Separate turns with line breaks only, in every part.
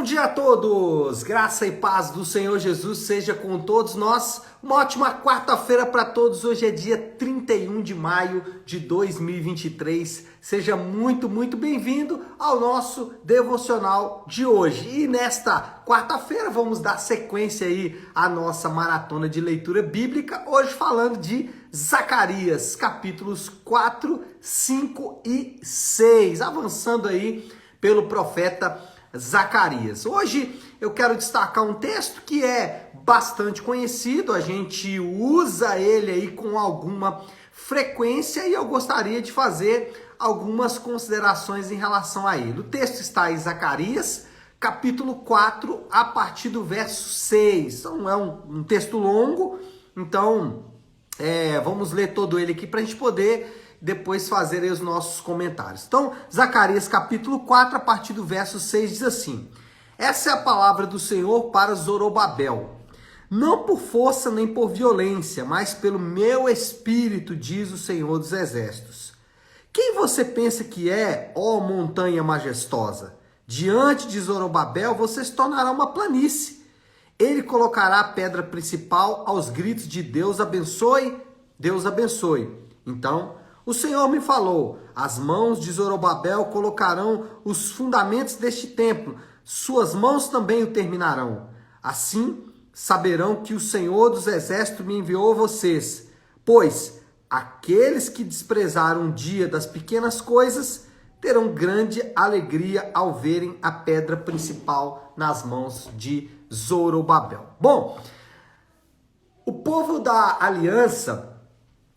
dia a todos, graça e paz do Senhor Jesus seja com todos nós. Uma ótima quarta-feira para todos. Hoje é dia 31 de maio de 2023. Seja muito bem-vindo ao nosso devocional de hoje. E nesta quarta-feira vamos dar sequência aí à nossa maratona de leitura bíblica. Hoje falando de Zacarias, capítulos 4, 5 e 6. Avançando aí pelo profeta Zacarias. Hoje eu quero destacar um texto que é bastante conhecido, a gente usa ele aí com alguma frequência e eu gostaria de fazer algumas considerações em relação a ele. O texto está em Zacarias, capítulo 4, a partir do verso 6. Então é um texto longo, então vamos ler todo ele aqui para a gente poder depois fazer aí os nossos comentários. Então, Zacarias capítulo 4, a partir do verso 6, diz assim: essa é a palavra do Senhor para Zorobabel. Não por força nem por violência, mas pelo meu espírito, diz o Senhor dos Exércitos. Quem você pensa que é, ó montanha majestosa? Diante de Zorobabel você se tornará uma planície. Ele colocará a pedra principal aos gritos de Deus abençoe, Deus abençoe. Então, o Senhor me falou, as mãos de Zorobabel colocarão os fundamentos deste templo, suas mãos também o terminarão. Assim, saberão que o Senhor dos Exércitos me enviou a vocês, pois aqueles que desprezaram o dia das pequenas coisas terão grande alegria ao verem a pedra principal nas mãos de Zorobabel. Bom, o povo da aliança,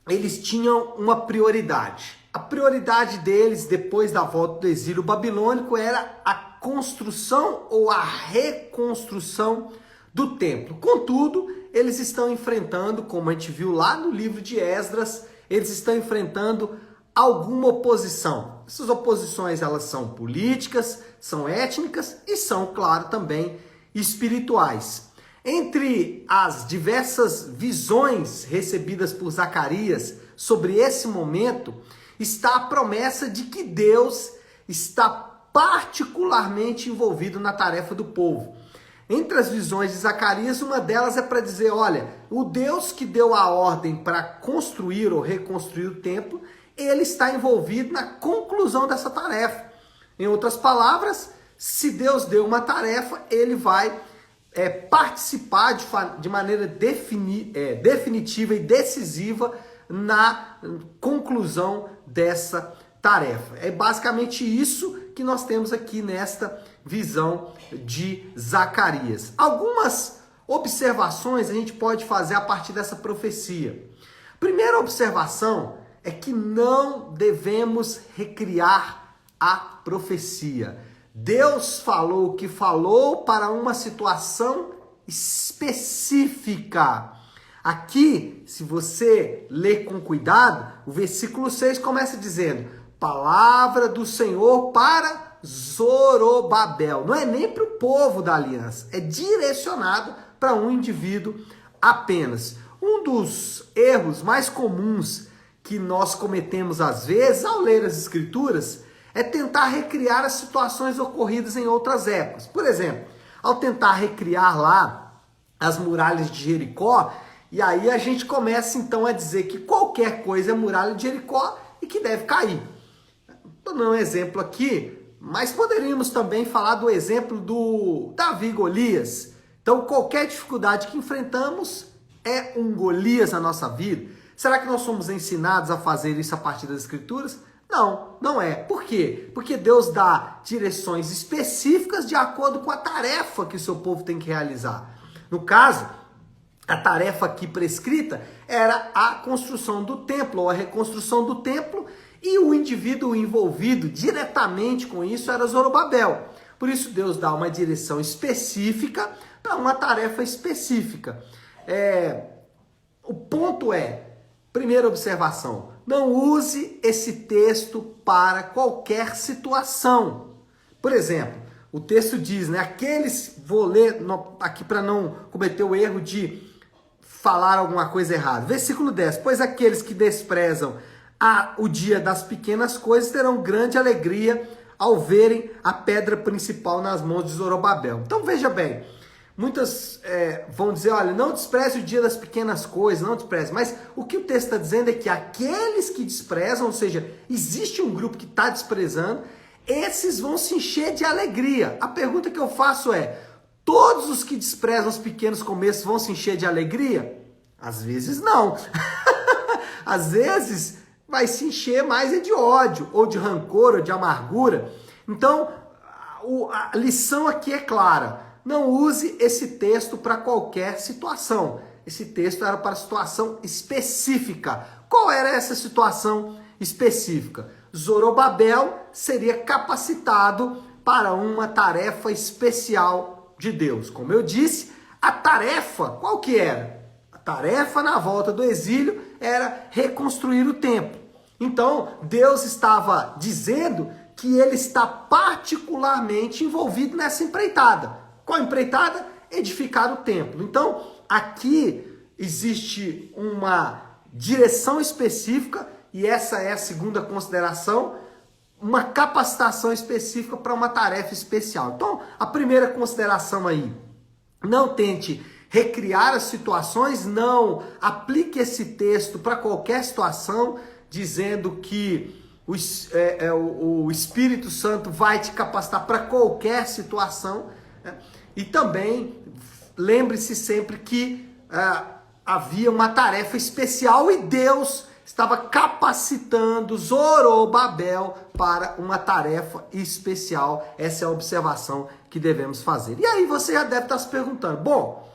eles tinham uma prioridade. A prioridade deles, depois da volta do exílio babilônico, era a construção ou a reconstrução do templo. Contudo, eles estão enfrentando, como a gente viu lá no livro de Esdras, eles estão enfrentando alguma oposição. Essas oposições, elas são políticas, são étnicas e são, claro, também espirituais. Entre as diversas visões recebidas por Zacarias sobre esse momento, está a promessa de que Deus está particularmente envolvido na tarefa do povo. Entre as visões de Zacarias, uma delas é para dizer, olha, o Deus que deu a ordem para construir ou reconstruir o templo, ele está envolvido na conclusão dessa tarefa. Em outras palavras, se Deus deu uma tarefa, ele vai participar de maneira definitiva e decisiva na conclusão dessa tarefa. É basicamente isso que nós temos aqui nesta visão de Zacarias. Algumas observações a gente pode fazer a partir dessa profecia. Primeira observação é que não devemos recriar a profecia. Deus falou o que falou para uma situação específica. Aqui, se você ler com cuidado, o versículo 6 começa dizendo, palavra do Senhor para Zorobabel. Não é nem para o povo da aliança, é direcionado para um indivíduo apenas. Um dos erros mais comuns que nós cometemos às vezes ao ler as escrituras é tentar recriar as situações ocorridas em outras épocas. Por exemplo, ao tentar recriar lá as muralhas de Jericó, e aí a gente começa então a dizer que qualquer coisa é muralha de Jericó e que deve cair. Estou dando um exemplo aqui, mas poderíamos também falar do exemplo do Davi e Golias. Então, qualquer dificuldade que enfrentamos é um Golias na nossa vida. Será que nós somos ensinados a fazer isso a partir das Escrituras? Não, não é. Por quê? Porque Deus dá direções específicas de acordo com a tarefa que o seu povo tem que realizar. No caso, a tarefa aqui prescrita era a construção do templo, ou a reconstrução do templo, e o indivíduo envolvido diretamente com isso era Zorobabel. Por isso Deus dá uma direção específica para uma tarefa específica. O ponto primeira observação, não use esse texto para qualquer situação. Por exemplo, o texto diz, vou ler aqui para não cometer o erro de falar alguma coisa errada. Versículo 10, pois aqueles que desprezam o dia das pequenas coisas terão grande alegria ao verem a pedra principal nas mãos de Zorobabel. Então veja bem, muitas vão dizer, olha, não despreze o dia das pequenas coisas, não despreze. Mas o que o texto está dizendo é que aqueles que desprezam, ou seja, existe um grupo que está desprezando, esses vão se encher de alegria. A pergunta que eu faço é, todos os que desprezam os pequenos começos vão se encher de alegria? Às vezes não. Às vezes vai se encher mais de ódio, ou de rancor, ou de amargura. Então, a lição aqui é clara. Não use esse texto para qualquer situação. Esse texto era para situação específica. Qual era essa situação específica? Zorobabel seria capacitado para uma tarefa especial de Deus. Como eu disse, a tarefa, qual que era? A tarefa na volta do exílio era reconstruir o templo. Então, Deus estava dizendo que ele está particularmente envolvido nessa empreitada. Qual empreitada? Edificar o templo. Então, aqui existe uma direção específica, e essa é a segunda consideração, uma capacitação específica para uma tarefa especial. Então, a primeira consideração aí, não tente recriar as situações, não aplique esse texto para qualquer situação, dizendo que o Espírito Santo vai te capacitar para qualquer situação. E também lembre-se sempre que havia uma tarefa especial e Deus estava capacitando Zorobabel para uma tarefa especial. Essa é a observação que devemos fazer. E aí você já deve estar se perguntando, bom,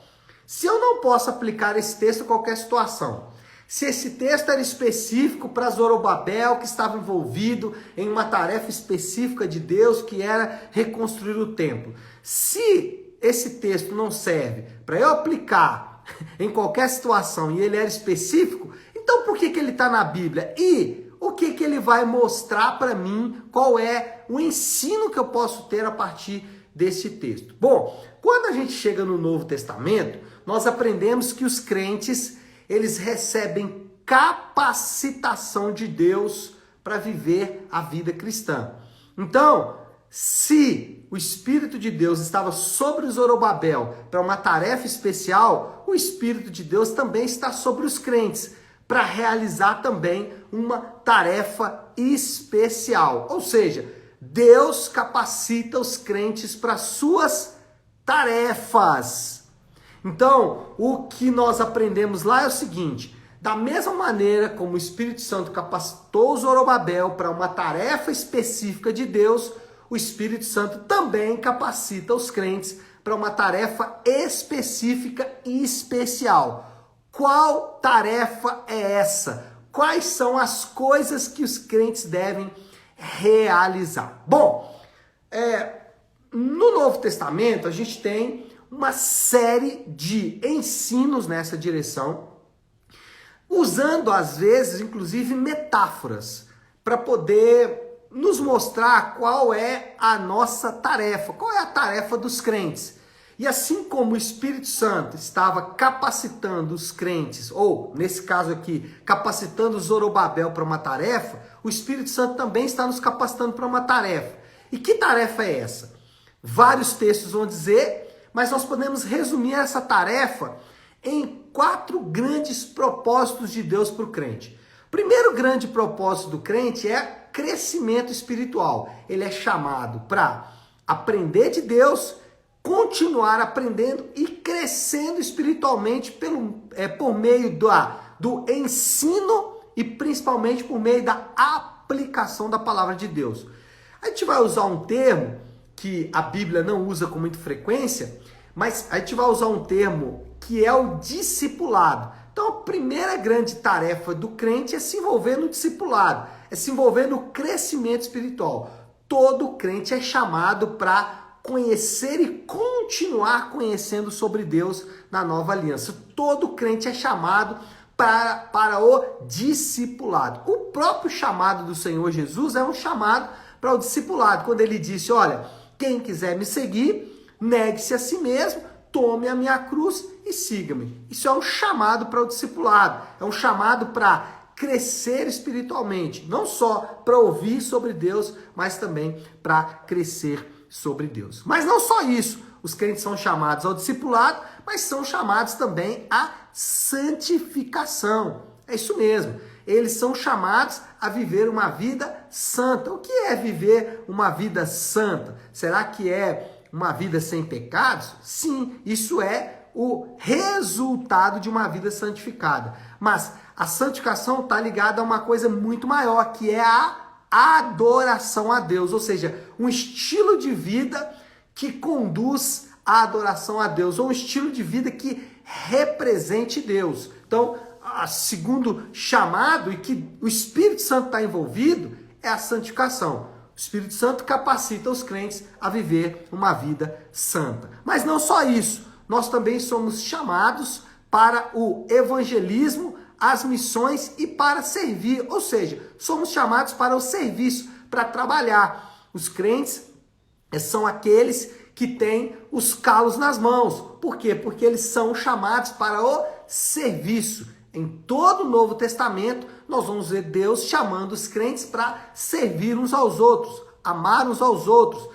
se eu não posso aplicar esse texto a qualquer situação, se esse texto era específico para Zorobabel, que estava envolvido em uma tarefa específica de Deus, que era reconstruir o templo, se esse texto não serve para eu aplicar em qualquer situação e ele era específico, então por que ele está na Bíblia? E o que ele vai mostrar para mim? Qual é o ensino que eu posso ter a partir desse texto? Bom, quando a gente chega no Novo Testamento, nós aprendemos que os crentes, eles recebem capacitação de Deus para viver a vida cristã. Então, se o Espírito de Deus estava sobre Zorobabel para uma tarefa especial, o Espírito de Deus também está sobre os crentes para realizar também uma tarefa especial. Ou seja, Deus capacita os crentes para suas tarefas. Então, o que nós aprendemos lá é o seguinte: da mesma maneira como o Espírito Santo capacitou Zorobabel para uma tarefa específica de Deus, o Espírito Santo também capacita os crentes para uma tarefa específica e especial. Qual tarefa é essa? Quais são as coisas que os crentes devem realizar? Bom, no Novo Testamento a gente tem uma série de ensinos nessa direção, usando às vezes, inclusive, metáforas, para poder nos mostrar qual é a nossa tarefa, qual é a tarefa dos crentes. E assim como o Espírito Santo estava capacitando os crentes, ou nesse caso aqui, capacitando Zorobabel para uma tarefa, o Espírito Santo também está nos capacitando para uma tarefa. E que tarefa é essa? Vários textos vão dizer, mas nós podemos resumir essa tarefa em 4 grandes propósitos de Deus para o crente. O primeiro grande propósito do crente é crescimento espiritual. Ele é chamado para aprender de Deus, continuar aprendendo e crescendo espiritualmente por meio do ensino e principalmente por meio da aplicação da palavra de Deus. A gente vai usar um termo que a Bíblia não usa com muita frequência, mas a gente vai usar um termo que é o discipulado. Então, a primeira grande tarefa do crente é se envolver no discipulado, é se envolver no crescimento espiritual. Todo crente é chamado para conhecer e continuar conhecendo sobre Deus na nova aliança. Todo crente é chamado para o discipulado. O próprio chamado do Senhor Jesus é um chamado para o discipulado, quando ele disse, olha, quem quiser me seguir, negue-se a si mesmo, tome a minha cruz e siga-me. Isso é um chamado para o discipulado, é um chamado para crescer espiritualmente, não só para ouvir sobre Deus, mas também para crescer sobre Deus. Mas não só isso, os crentes são chamados ao discipulado, mas são chamados também à santificação. É isso mesmo, eles são chamados a viver uma vida santa. O que é viver uma vida santa? Será que é uma vida sem pecados? Sim, isso é o resultado de uma vida santificada. Mas a santificação está ligada a uma coisa muito maior, que é a adoração a Deus, ou seja, um estilo de vida que conduz à adoração a Deus, ou um estilo de vida que represente Deus. Então, o segundo chamado, e que o Espírito Santo está envolvido, é a santificação. O Espírito Santo capacita os crentes a viver uma vida santa. Mas não só isso, nós também somos chamados para o evangelismo, as missões e para servir, ou seja, somos chamados para o serviço, para trabalhar. Os crentes são aqueles que têm os calos nas mãos. Por quê? Porque eles são chamados para o serviço. Em todo o Novo Testamento, nós vamos ver Deus chamando os crentes para servir uns aos outros, amar uns aos outros.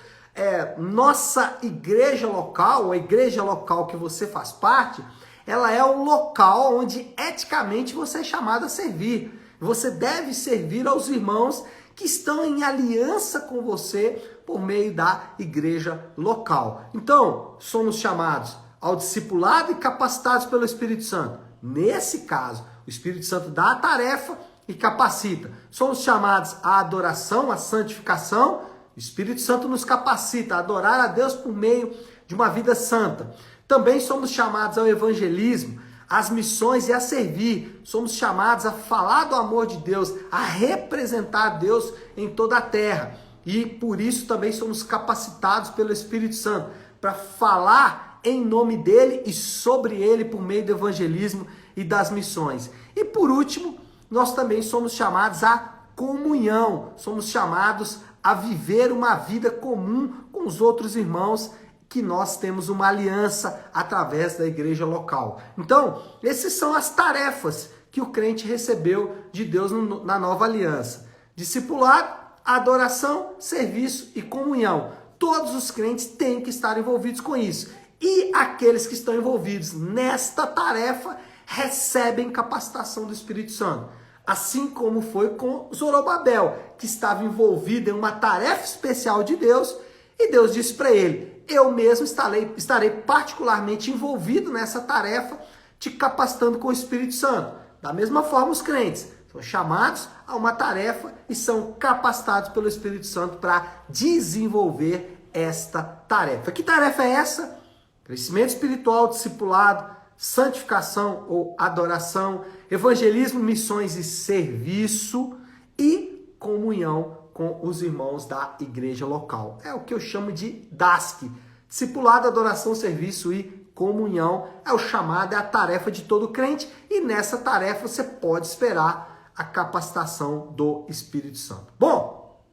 Nossa igreja local, a igreja local que você faz parte, ela é o local onde eticamente você é chamado a servir. Você deve servir aos irmãos que estão em aliança com você por meio da igreja local. Então, somos chamados ao discipulado e capacitados pelo Espírito Santo. Nesse caso, o Espírito Santo dá a tarefa e capacita. Somos chamados à adoração, à santificação. O Espírito Santo nos capacita a adorar a Deus por meio de uma vida santa. Também somos chamados ao evangelismo, às missões e a servir. Somos chamados a falar do amor de Deus, a representar Deus em toda a terra. E por isso também somos capacitados pelo Espírito Santo para falar em nome dele e sobre ele por meio do evangelismo e das missões. E por último, nós também somos chamados à comunhão. Somos chamados a viver uma vida comum com os outros irmãos, que nós temos uma aliança através da igreja local. Então, essas são as tarefas que o crente recebeu de Deus na nova aliança: discipulado, adoração, serviço e comunhão. Todos os crentes têm que estar envolvidos com isso. E aqueles que estão envolvidos nesta tarefa recebem capacitação do Espírito Santo. Assim como foi com Zorobabel, que estava envolvido em uma tarefa especial de Deus, e Deus disse para ele: eu mesmo estarei particularmente envolvido nessa tarefa, te capacitando com o Espírito Santo. Da mesma forma, os crentes são chamados a uma tarefa e são capacitados pelo Espírito Santo para desenvolver esta tarefa. Que tarefa é essa? Crescimento espiritual, discipulado, santificação ou adoração, evangelismo, missões e serviço e comunhão com os irmãos da igreja local. É o que eu chamo de DASC. Discipulado, adoração, serviço e comunhão é o chamado, é a tarefa de todo crente, e nessa tarefa você pode esperar a capacitação do Espírito Santo. Bom,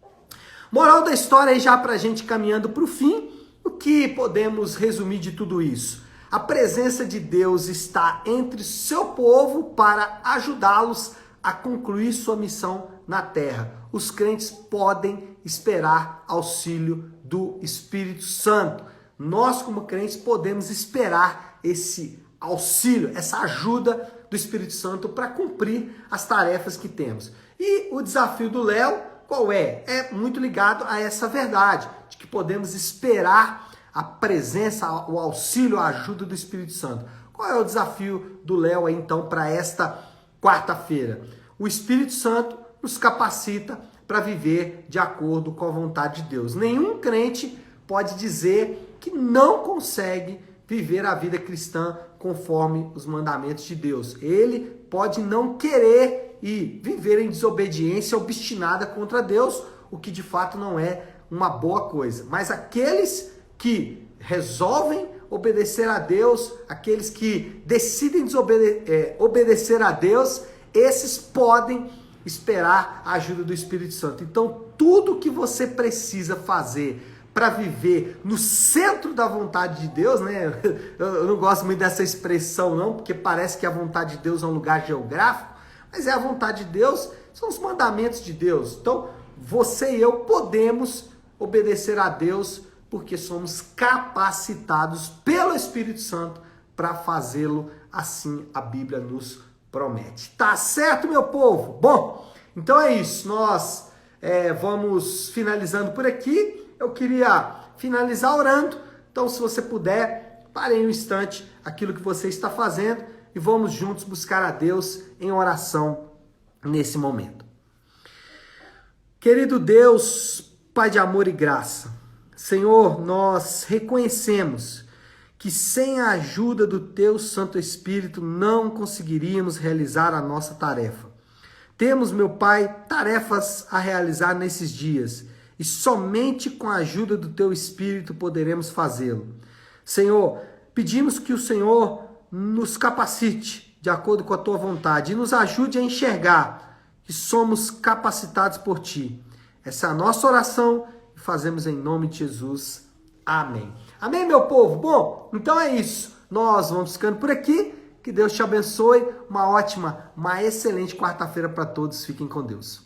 moral da história aí já para a gente caminhando para o fim, o que podemos resumir de tudo isso? A presença de Deus está entre seu povo para ajudá-los a concluir sua missão na terra. Os crentes podem esperar auxílio do Espírito Santo. Nós, como crentes, podemos esperar esse auxílio, essa ajuda do Espírito Santo para cumprir as tarefas que temos. E o desafio do Léo, qual é? É muito ligado a essa verdade, de que podemos esperar a presença, o auxílio, a ajuda do Espírito Santo. Qual é o desafio do Léo aí, então, para esta quarta-feira? O Espírito Santo nos capacita para viver de acordo com a vontade de Deus. Nenhum crente pode dizer que não consegue viver a vida cristã conforme os mandamentos de Deus. Ele pode não querer e viver em desobediência obstinada contra Deus, o que de fato não é uma boa coisa. Mas aqueles que resolvem obedecer a Deus, aqueles que decidem obedecer a Deus, esses podem esperar a ajuda do Espírito Santo. Então, tudo que você precisa fazer para viver no centro da vontade de Deus, né? Eu não gosto muito dessa expressão não, porque parece que a vontade de Deus é um lugar geográfico, mas é a vontade de Deus, são os mandamentos de Deus. Então, você e eu podemos obedecer a Deus porque somos capacitados pelo Espírito Santo para fazê-lo, assim a Bíblia nos promete. Tá certo, meu povo? Bom, então é isso, nós vamos finalizando por aqui. Eu queria finalizar orando, então se você puder, pare em um instante aquilo que você está fazendo e vamos juntos buscar a Deus em oração nesse momento. Querido Deus, Pai de amor e graça, Senhor, nós reconhecemos que sem a ajuda do Teu Santo Espírito não conseguiríamos realizar a nossa tarefa. Temos, meu Pai, tarefas a realizar nesses dias e somente com a ajuda do Teu Espírito poderemos fazê-lo. Senhor, pedimos que o Senhor nos capacite de acordo com a Tua vontade e nos ajude a enxergar que somos capacitados por Ti. Essa é a nossa oração e fazemos em nome de Jesus. Amém. Amém, meu povo? Bom, então é isso. Nós vamos ficando por aqui. Que Deus te abençoe. Uma ótima, uma excelente quarta-feira para todos. Fiquem com Deus.